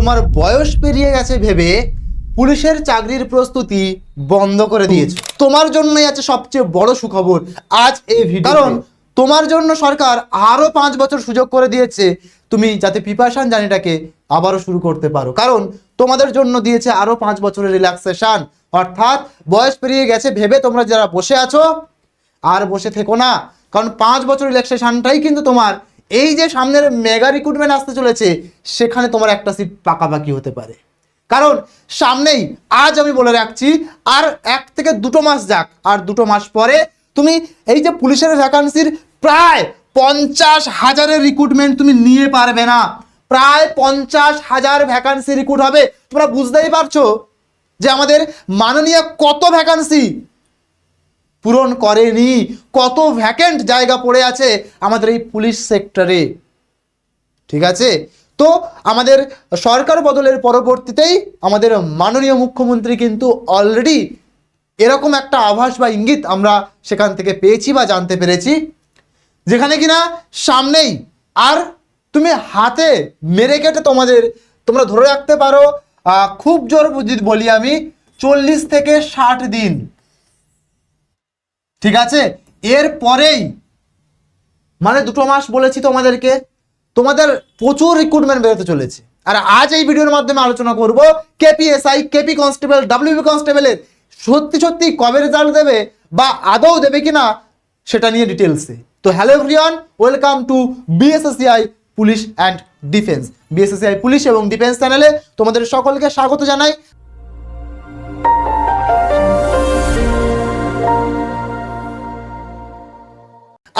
তোমার বয়স পেরিয়ে গেছে ভেবে পুলিশের চাকরির প্রস্তুতি বন্ধ করে দিয়েছো। তোমার জন্যই আছে সবচেয়ে বড় সুখবর আজ এই ভিডিও, কারণ তোমার জন্য সরকার আরো 5 বছর সুযোগ করে দিয়েছে তুমি যাতে প্রিপারেশন জার্নিটাকে আবারও শুরু করতে পারো। কারণ তোমাদের জন্য দিয়েছে আরো 5 বছরের রিল্যাক্সেশন, অর্থাৎ বয়স পেরিয়ে গেছে ভেবে তোমরা যারা বসে আছো আর বসে থেকো না, কারণ 5 বছর রিল্যাক্সেশনটাই কিন্তু তোমার এই যে সামনের মেগা রিক্রুটমেন্ট আসতে চলেছে সেখানে তোমার একটা সিট পাকাপাকি হতে পারে। কারণ সামনেই আজ আমি বলে রাখছি আর 1 থেকে 2 মাস যাক, আর 2 মাস পরে তুমি এই যে পুলিশের ভ্যাকান্সির প্রায় 50,000-এর রিক্রুটমেন্ট তুমি নিয়ে পারবে না। প্রায় 50,000 ভ্যাকান্সি রিক্রুট হবে। তোমরা বুঝতেই পারছো যে আমাদের মাননীয় কত ভ্যাকান্সি পূরণ করেনি, কত ভ্যাকেন্ট জায়গা পড়ে আছে আমাদের এই পুলিশ সেক্টরে। ঠিক আছে, তো আমাদের সরকার বদলের পরবর্তীতেই আমাদের মাননীয় মুখ্যমন্ত্রী কিন্তু অলরেডি এরকম একটা আভাস বা ইঙ্গিত আমরা সেখান থেকে পেয়েছি বা জানতে পেরেছি, যেখানে কিনা সামনেই আর তুমি হাতে মেরে কেটে তোমরা ধরে রাখতে পারো খুব জোর যদি বলি আমি 40 থেকে 60 দিন। ঠিক আছে, এর পরেই মানে 2 মাস বলেছি তোমাদেরকে, তোমাদের প্রচুর রিক্রুটমেন্ট বেরোতে চলেছে। আর আজ এই ভিডিওর মাধ্যমে আলোচনা করব কেপিএসআই, কেপি কনস্টেবল, ডাব্লিউবি কনস্টেবলের সত্যি কবে রেজাল্ট দেবে বা আদৌ দেবে কিনা সেটা নিয়ে ডিটেলসে। তো hello everyone, welcome to BSSCI police and defence. BSSCI police এবং ডিফেন্স চ্যানেলে তোমাদের সকলকে স্বাগত জানাই।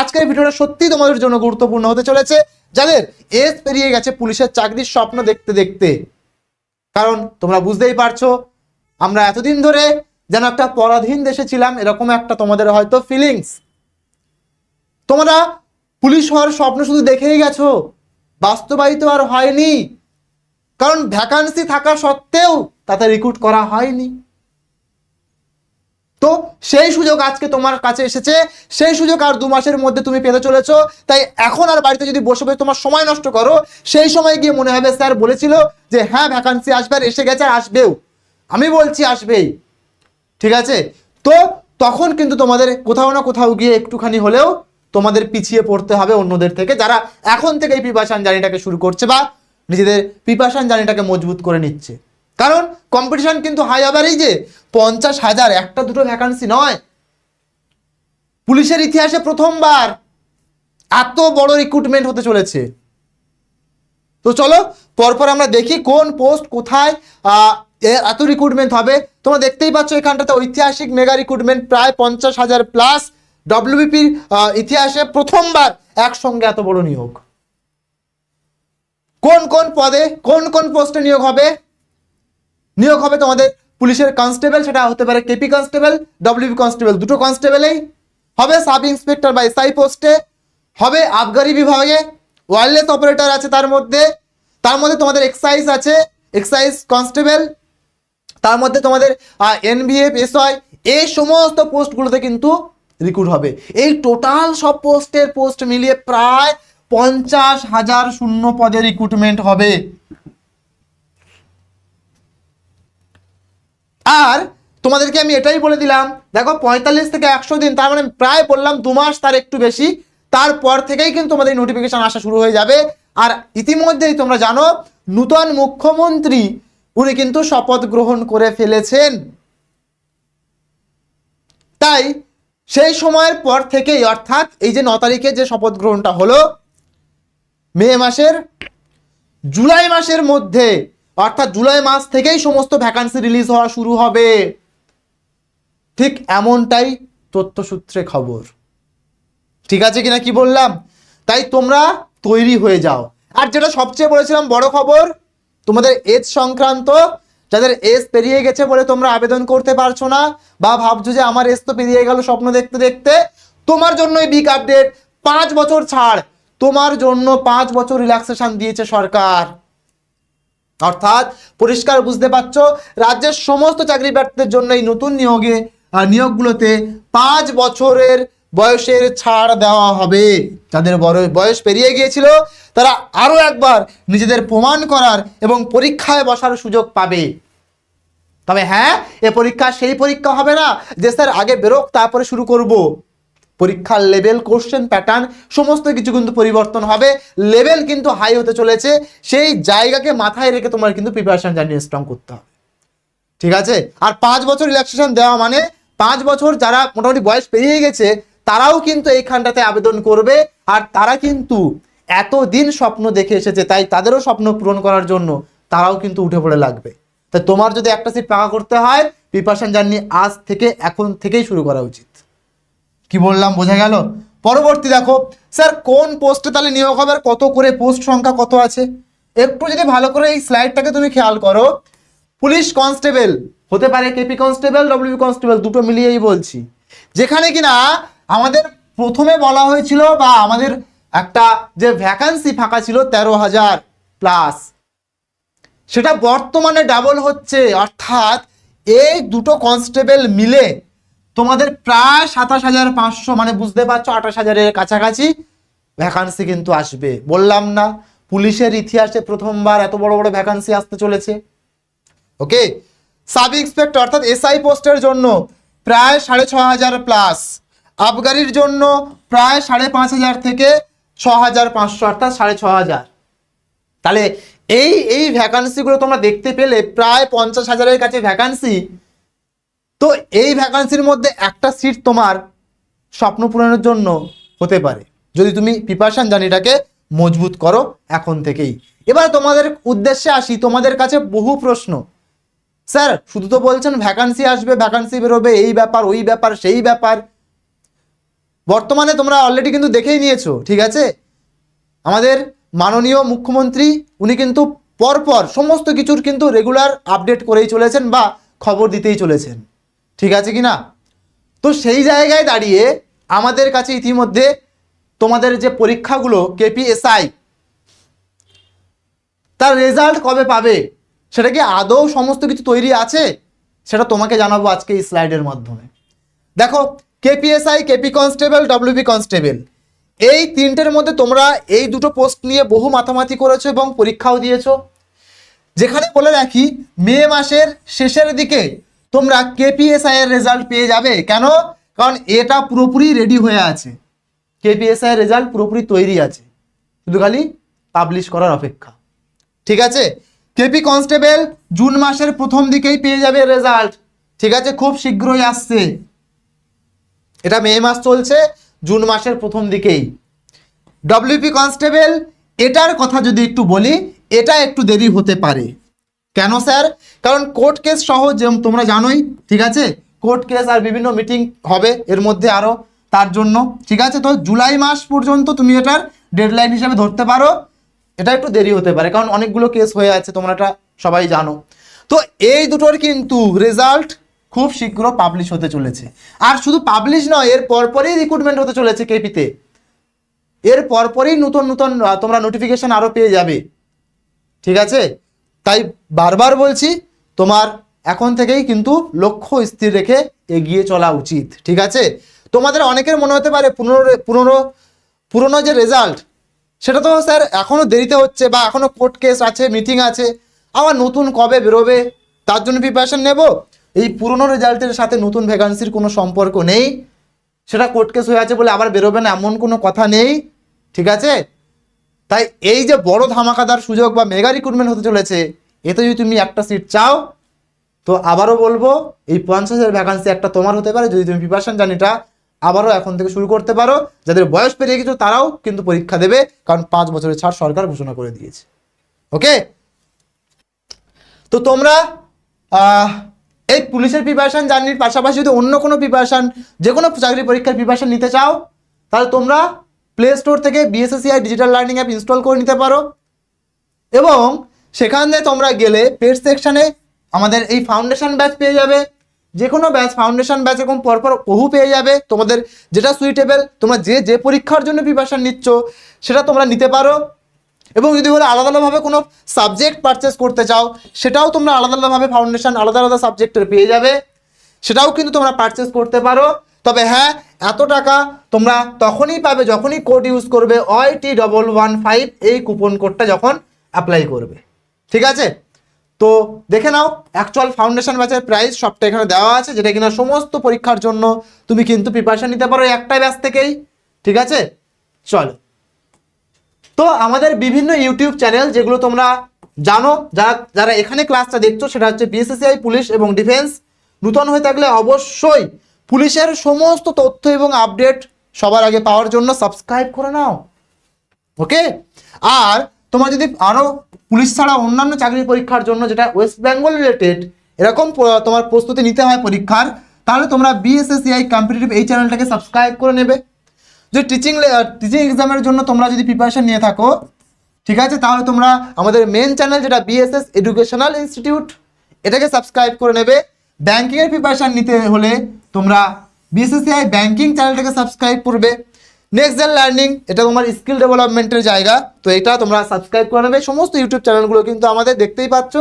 আজকের ভিডিওটা সত্যি তোমাদের জন্য গুরুত্বপূর্ণ হতে চলেছে, যাদের এজ পেরিয়ে গেছে পুলিশের চাকরির স্বপ্ন দেখতে দেখতে। কারণ তোমরা বুঝতেই পারছো আমরা এতদিন ধরে যেন একটা পরাধীন দেশে ছিলাম, এরকম একটা তোমাদের হয়তো ফিলিংস। তোমরা পুলিশ হওয়ার স্বপ্ন শুধু দেখেই গেছো, বাস্তবায়িত আর হয়নি, কারণ ভ্যাকান্সি থাকা সত্ত্বেও তাতে রিক্রুট করা হয়নি। তো সেই সুযোগ আজকে তোমার কাছে এসেছে, সেই সুযোগ আর 2 মাসের মধ্যে তুমি পেতে চলেছো। তাই এখন আর বাড়িতে যদি বসে বসে তোমার সময় নষ্ট করো, সেই সময় গিয়ে মনে হবে স্যার বলেছিল যে হ্যাঁ ভ্যাকান্সি আসবে, আর এসে গেছে, আসবেও, আমি বলছি আসবেই। ঠিক আছে, তো তখন কিন্তু তোমাদের কোথাও না কোথাও গিয়ে একটুখানি হলেও তোমাদের পিছিয়ে পড়তে হবে অন্যদের থেকে, যারা এখন থেকে এই প্রিপারেশন জার্নিটাকে শুরু করছে বা নিজেদের প্রিপারেশন জার্নিটাকে মজবুত করে নিচ্ছে। কারণ কম্পিটিশন কিন্তু হাই হবে। এই যে 50,000 একটা দুটো ভ্যাকান্সি নয়, পুলিশের ইতিহাসে প্রথমবার এত বড় রিক্রুটমেন্ট হতে চলেছে। তো চলো পরপর আমরা দেখি কোন পোস্ট কোথায় এত রিক্রুটমেন্ট হবে। তোমরা দেখতেই পাচ্ছ এখানটাতে ঐতিহাসিক মেগা রিক্রুটমেন্ট, প্রায় 50,000 প্লাস। ডব্লিউবিপির ইতিহাসে প্রথমবার একসঙ্গে এত বড় নিয়োগ। কোন কোন পদে কোন কোন পোস্টে নিয়োগ হবে? নিয়োগ হবে তোমাদের পুলিশের কনস্টেবল, সেটা হতে পারে কেপি কনস্টেবল, ডব্লিউবি কনস্টেবল, দুটো কনস্টেবলেই হবে। সাব ইন্সপেক্টর বা এসআই পোস্টে হবে। আবগারি বিভাগে ওয়্যারলেস অপারেটর আছে, তার মধ্যে তোমাদের এক্সাইজ আছে, এক্সাইজ কনস্টেবল, তার মধ্যে তোমাদের এনবিএফ, এসআই, এই সমস্ত পোস্টগুলোতে কিন্তু রিক্রুট হবে। এই টোটাল সব পোস্ট মিলিয়ে প্রায় 50,000 শূন্য পদে রিক্রুটমেন্ট হবে। আর তোমাদেরকে আমি এটাই বলে দিলাম, দেখো 45 থেকে 100 দিন, তার মানে প্রায় বললাম 2 মাস, তার একটু বেশি, তারপর থেকেই কিন্তু তোমাদের নোটিফিকেশন আসা শুরু হয়ে যাবে। আর ইতিমধ্যেই তোমরা জানো নূতন মুখ্যমন্ত্রী উনি কিন্তু শপথ গ্রহণ করে ফেলেছেন। তাই সেই সময়ের পর থেকেই, অর্থাৎ এই যে 9 তারিখে যে শপথ গ্রহণটা হলো, জুলাই মাসের মধ্যে, অর্থাৎ জুলাই মাস থেকেই সমস্ত ভ্যাকান্সি রিলিজ হওয়া শুরু হবে। ঠিক এমনটাই তথ্যসূত্রে খবর। ঠিক আছে কিনা কি বললাম? তাই তোমরা তৈরি হয়ে যাও। আর যেটা সবচেয়ে বলেছিলাম বড় খবর, তোমাদের এজ সংক্রান্ত, যাদের এজ পেরিয়ে গেছে বলে তোমরা আবেদন করতে পারছো না বা ভাবছো যে আমার এজ তো পেরিয়ে গেল স্বপ্ন দেখতে দেখতে, তোমার জন্যই বিগ আপডেট। 5 বছর ছাড়, তোমার জন্য 5 বছর রিল্যাক্সেশন দিয়েছে সরকার। অর্থাৎ পরিষ্কার বুঝতে পারছো, রাজ্যের সমস্ত চাকরি প্রার্থীদের জন্য এই নতুন নিয়োগগুলোতে 5 বছরের বয়সের ছাড় দেওয়া হবে। যাদের বয়স পেরিয়ে গিয়েছিল তারা আরো একবার নিজেদের প্রমাণ করার এবং পরীক্ষায় বসার সুযোগ পাবে। তবে হ্যাঁ, এ পরীক্ষা সেই পরীক্ষা হবে না যে স্যার আগে বেরোক তারপরে শুরু করব। পরীক্ষার লেভেল, কোশ্চেন প্যাটার্ন সমস্ত কিছু কিন্তু পরিবর্তন হবে। লেভেল কিন্তু হাই হতে চলেছে। সেই জায়গাকে মাথায় রেখে তোমার কিন্তু প্রিপারেশন জানিয়ে স্ট্রং করতে হবে। ঠিক আছে? আর 5 বছর রিল্যাক্সেশন দেওয়া মানে 5 বছর যারা মোটামুটি বয়স পেরিয়ে গেছে তারাও কিন্তু এইখানটাতে আবেদন করবে। আর তারা কিন্তু এতদিন স্বপ্ন দেখে এসেছে, তাই তাদেরও স্বপ্ন পূরণ করার জন্য তারাও কিন্তু উঠে পড়ে লাগবে। তাই তোমার যদি একটা সিট পাকা করতে হয়, প্রিপারেশন জার্নি আজ থেকে, এখন থেকেই শুরু করা উচিত। কি বললাম বোঝা গেল? পরবর্তী দেখো, স্যার কোন পোস্টে তাহলে নিয়োগ হবে আর কত করে, পোস্ট সংখ্যা কত আছে? একটু যদি ভালো করে এই স্লাইডটাকে তুমি খেয়াল করো, পুলিশ কনস্টেবল হতে পারে, কেপি কনস্টেবল, ডব্লিউবি কনস্টেবল দুটো মিলিয়েই বলছি, যেখানে কিনা আমাদের প্রথমে বলা হয়েছিল বা আমাদের একটা যে ভ্যাকান্সি ফাঁকা ছিল 13,000 প্লাস, সেটা বর্তমানে ডাবল হচ্ছে। অর্থাৎ এই দুটো কনস্টেবল মিলে তোমাদের প্রায় 27,500, মানে বুঝতে পারছো 28,000-এর কাছাকাছি ভ্যাকান্সি কিন্তু আসবে। বললাম না, পুলিশের ইতিহাসে প্রথমবার এত বড় বড় ভ্যাকান্সি আসতে চলেছে। ওকে, সাব ইন্সপেক্টর অর্থাৎ এসআই পোস্টের জন্য প্রায় 6,500 প্লাস, আবগারির জন্য প্রায় 5,500 থেকে 6,500, অর্থাৎ 6,500। তাহলে এই ভ্যাকান্সিগুলো তোমরা দেখতে পেলে প্রায় 50,000-এর কাছে ভ্যাকান্সি। তো এই ভ্যাকান্সির মধ্যে একটা সিট তোমার স্বপ্ন পূরণের জন্য হতে পারে, যদি তুমি প্রিপারেশন জার্নিটাকে মজবুত করো এখন থেকেই। এবার তোমাদের উদ্দেশ্যে আসি। তোমাদের কাছে বহু প্রশ্ন, স্যার শুধু তো বলছেন ভ্যাকান্সি আসবে, ভ্যাকান্সি বেরোবে, এই ব্যাপার ওই ব্যাপার সেই ব্যাপার। বর্তমানে তোমরা অলরেডি কিন্তু দেখেই নিয়েছো, ঠিক আছে? আমাদের মাননীয় মুখ্যমন্ত্রী উনি কিন্তু পরপর সমস্ত কিছুর কিন্তু রেগুলার আপডেট করেই চলেছেন বা খবর দিতেই চলেছেন, ঠিক আছে কি না? তো সেই জায়গায় দাঁড়িয়ে আমাদের কাছে ইতিমধ্যে তোমাদের যে পরীক্ষাগুলো কেপিএসআই, তার রেজাল্ট কবে পাবে, সেটা কি আদৌ সমস্ত কিছু তৈরি আছে, সেটা তোমাকে জানাবো আজকে এই স্লাইডের মাধ্যমে। দেখো, KPSI, KP constable, WB constable, এই তিনটের মধ্যে তোমরা এই দুটো পোস্ট নিয়ে বহু মাথামাতি করেছো এবং পরীক্ষাও দিয়েছো। যেখানে বলে রাখি, মে মাসের শেষের দিকে তোমরা কেপিএসআই এর রেজাল্ট পেয়ে যাবে। কেন? কারণ এটা পুরোপুরি রেডি হয়ে আছে, কেপিএসআই এর রেজাল্ট পুরোপুরি তৈরি আছে, শুধু খালি পাবলিশ করার অপেক্ষা, ঠিক আছে? কেপি কনস্টেবল জুন মাসের প্রথম দিকেই পেয়ে যাবে রেজাল্ট, ঠিক আছে? খুব শীঘ্রই আসছে। এটা মে মাস চলছে, জুন মাসের প্রথম দিকেই। ডব্লিউপি কনস্টেবল, এটার কথা যদি একটু বলি, এটা একটু দেরি হতে পারে। কেন স্যার? কারণ কোর্ট কেস সহ, যে তোমরা জানোই, ঠিক আছে? কোর্ট কেস আর বিভিন্ন মিটিং হবে এর মধ্যে আরও, তার জন্য, ঠিক আছে? তো জুলাই মাস পর্যন্ত তুমি এটার ডেডলাইন হিসেবে ধরতে পারো। এটা একটু দেরি হতে পারে কারণ অনেকগুলো কেস হয়ে আছে, তোমরা এটা সবাই জানো। তো এই দুটোর কিন্তু রেজাল্ট খুব শীঘ্র পাবলিশ হতে চলেছে। আর শুধু পাবলিশ নয়, এর পরপরই রিক্রুটমেন্ট হতে চলেছে কেপিতে, এর পরপরই নতুন নতুন তোমরা নোটিফিকেশন আরও পেয়ে যাবে, ঠিক আছে? তাই বারবার বলছি, তোমার এখন থেকেই কিন্তু লক্ষ্য স্থির রেখে এগিয়ে চলা উচিত, ঠিক আছে? তোমাদের অনেকের মনে হতে পারে পুরনো যে রেজাল্ট, সেটা তো স্যার এখনও দেরিতে হচ্ছে বা এখনও কোর্ট কেস আছে, মিটিং আছে, আবার নতুন কবে বেরোবে তার জন্য প্রিপারেশন নেব। এই পুরনো রেজাল্টের সাথে নতুন ভ্যাকান্সির কোনো সম্পর্ক নেই। সেটা কোর্ট কেস হয়ে আছে বলে আবার বেরোবে না এমন কোনো কথা নেই, ঠিক আছে? তাই এই যে বড় ধামাকাদার সুযোগ বা মেগা রিক্রুটমেন্ট হতে চলেছে, এতে যদি তুমি একটা সিট চাও, তো আবারও বলবো এই 50,000 ভ্যাকান্সি একটা তোমার হতে পারে যদি তুমি প্রিপারেশন জার্নিটা আবারও এখন থেকে শুরু করতে পারো। যাদের বয়স পেরিয়ে গেছে তারাও কিন্তু পরীক্ষা দেবে, কারণ 5 বছরের ছাড় সরকার ঘোষণা করে দিয়েছে। ওকে, তো তোমরা এই পুলিশের প্রিপারেশন জার্নির পাশাপাশি যদি অন্য কোনো প্রিপারেশন, যে কোনো চাকরি পরীক্ষার প্রিপারেশন নিতে চাও, তাহলে তোমরা প্লে স্টোর থেকে BSSCI digital learning app install করে নিতে পারো। এবং সেখানে তোমরা গেলে পেড সেকশানে আমাদের এই ফাউন্ডেশন ব্যাচ পেয়ে যাবে। যে কোনো ব্যাচ, ফাউন্ডেশন ব্যাচ এরকম পরপর বহু পেয়ে যাবে। তোমাদের যেটা সুইটেবল, তোমরা যে পরীক্ষার জন্য প্রিপারেশন নিচ্ছ সেটা তোমরা নিতে পারো। এবং যদি বলে আলাদা আলাদাভাবে কোনো সাবজেক্ট পারচেস করতে চাও, সেটাও তোমরা আলাদা আলাদাভাবে ফাউন্ডেশন আলাদা আলাদা সাবজেক্টের পেয়ে যাবে, সেটাও কিন্তু তোমরা পারচেস করতে পারো। তবে হ্যাঁ, এত টাকা তোমরা তখনই পাবে যখনই কোড ইউজ করবে OIT115 এই কুপন কোডটা যখন অ্যাপ্লাই করবে। ঠিক আছে, তো দেখে নাও অ্যাকচুয়াল ফাউন্ডেশন ব্যাচের প্রাইস সবটা এখানে দেওয়া আছে, যেটা কিনা সমস্ত পরীক্ষার জন্য তুমি কিন্তু প্রিপারেশন নিতে পারো একটাই ব্যাচ থেকেই। ঠিক আছে, চলো। তো আমাদের বিভিন্ন ইউটিউব চ্যানেল যেগুলো তোমরা জানো, যারা এখানে ক্লাসটা দেখছো, সেটা হচ্ছে বিএসএসসিআই, পুলিশ এবং ডিফেন্স। নতুন হয়ে থাকলে অবশ্যই পুলিশের সমস্ত তথ্য এবং আপডেট সবার আগে পাওয়ার জন্য সাবস্ক্রাইব করে নাও। ওকে, আর তোমার যদি আরও পুলিশ ছাড়া অন্যান্য চাকরির পরীক্ষার জন্য যেটা ওয়েস্ট বেঙ্গল রিলেটেড এরকম তোমার প্রস্তুতি নিতে হয় পরীক্ষার, তাহলে তোমরা বিএসএসসিআই কম্পিটিটিভ এই চ্যানেলটাকে সাবস্ক্রাইব করে নেবে। যে টিচিং এক্সামের জন্য তোমরা যদি প্রিপারেশন নিয়ে থাকো, ঠিক আছে, তাহলে তোমরা আমাদের মেন চ্যানেল যেটা বিএসএস এডুকেশনাল ইনস্টিটিউট, এটাকে সাবস্ক্রাইব করে নেবে। ব্যাংকিংয়ের প্রিপারেশন নিতে হলে তোমরা বিএসএসসিআই ব্যাংকিং চ্যানেলটাকে সাবস্ক্রাইব করবে। নেক্সট জেন লার্নিং, এটা তোমার স্কিল ডেভেলপমেন্টের জায়গা, তো এটা তোমরা সাবস্ক্রাইব করে নেবে। সমস্ত ইউটিউব চ্যানেলগুলো কিন্তু আমাদের দেখতেই পাচ্ছ,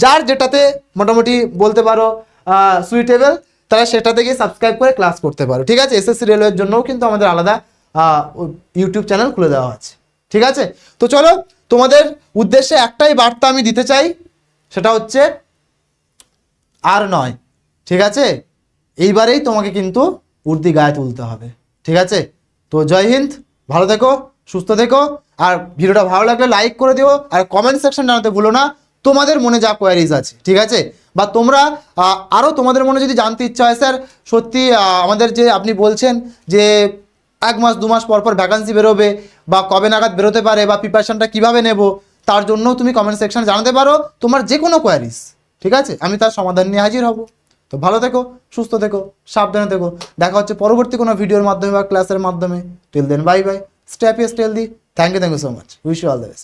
যার যেটাতে মোটামুটি বলতে পারো সুইটেবল, তারা সেটাতে গিয়ে সাবস্ক্রাইব করে ক্লাস করতে পারো। ঠিক আছে, এসএসসি রেলওয়ের জন্যও কিন্তু আমাদের আলাদা ইউটিউব চ্যানেল খুলে দেওয়া আছে। ঠিক আছে, তো চলো, তোমাদের উদ্দেশ্যে একটাই বার্তা আমি দিতে চাই, সেটা হচ্ছে আর নয়। ঠিক আছে, এইবারেই তোমাকে কিন্তু উর্দি গায়ে তুলতে হবে। ঠিক আছে, তো জয় হিন্দ, ভালো থেকো, সুস্থ থেকো, আর ভিডিওটা ভালো লাগলে লাইক করে দিও, আর কমেন্ট সেকশন জানাতে ভুলো না তোমাদের মনে যা কোয়ারিজ আছে। ঠিক আছে, বা তোমরা আরও তোমাদের মনে যদি জানতে ইচ্ছা হয়, স্যার সত্যি আমাদের যে আপনি বলছেন যে 1 মাস 2 মাস পর পর ভ্যাকান্সি বেরোবে, বা কবে নাগাদ বেরোতে পারে, বা প্রিপারেশনটা কীভাবে নেব, তার জন্যও তুমি কমেন্ট সেকশনে জানাতে পারো তোমার যে কোনো কোয়ারিজ। ঠিক আছে, আমি তার সমাধান নিয়ে হাজির হব। তো ভালো থেকো, সুস্থ থেকো, সাবধানে থেকো, দেখা হচ্ছে পরবর্তী কোনো ভিডিওর মাধ্যমে বা ক্লাসের মাধ্যমে। Till then bye bye, stay happy, stay healthy, thank you so much, wish you all the best.